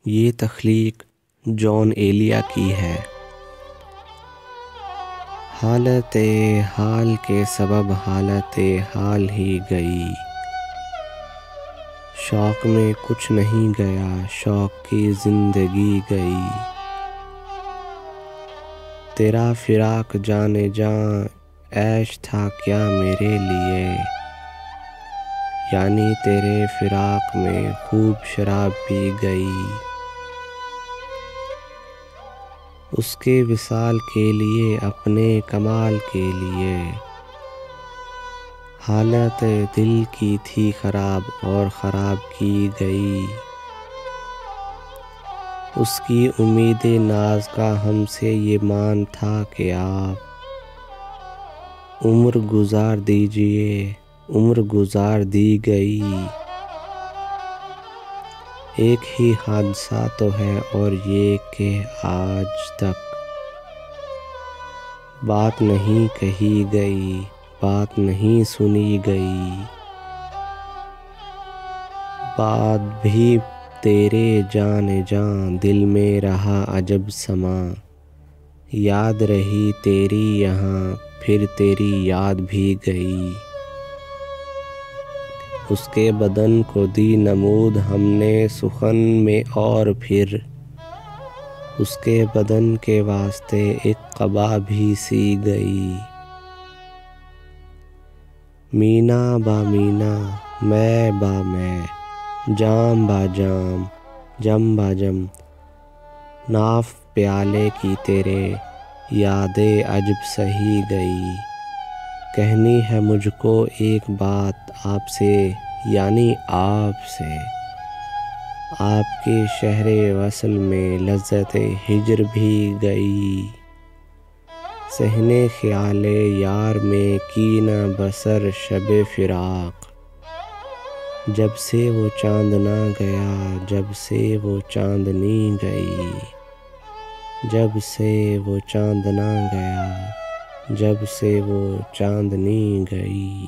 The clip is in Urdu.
یہ تخلیق جان ایلیا کی ہے۔ حالت حال کے سبب حالت حال ہی گئی، شوق میں کچھ نہیں گیا، شوق کی زندگی گئی۔ تیرا فراق جانے جاں عیش تھا کیا میرے لیے، یعنی تیرے فراق میں خوب شراب پی گئی۔ اس کے وصال کے لیے اپنے کمال کے لیے، حالت دل کی تھی خراب اور خراب کی گئی۔ اس کی امید ناز کا ہم سے یہ مان تھا کہ آپ عمر گزار دیجئے، عمر گزار دی گئی۔ ایک ہی حادثہ تو ہے اور یہ کہ آج تک بات نہیں کہی گئی، بات نہیں سنی گئی۔ بات بھی تیرے جانے جاں دل میں رہا عجب سما، یاد رہی تیری یہاں پھر تیری یاد بھی گئی۔ اس کے بدن کو دی نمود ہم نے سخن میں اور پھر اس کے بدن کے واسطے ایک قبا بھی سی گئی۔ مینا با مینا، میں با میں، جام با جام، جم با جم، ناف پیالے کی تیرے یادیں عجب سہی گئی۔ کہنی ہے مجھ کو ایک بات آپ سے، یعنی آپ سے، آپ کے شہر وصل میں لذت ہجر بھی گئی۔ صحن خیال یار میں کی نہ بسر شب فراق، جب سے وہ چاند نہ گیا، جب سے وہ چاندنی گئی۔ جب سے وہ چاند نہ گیا، جب سے وہ چاندنی گئی۔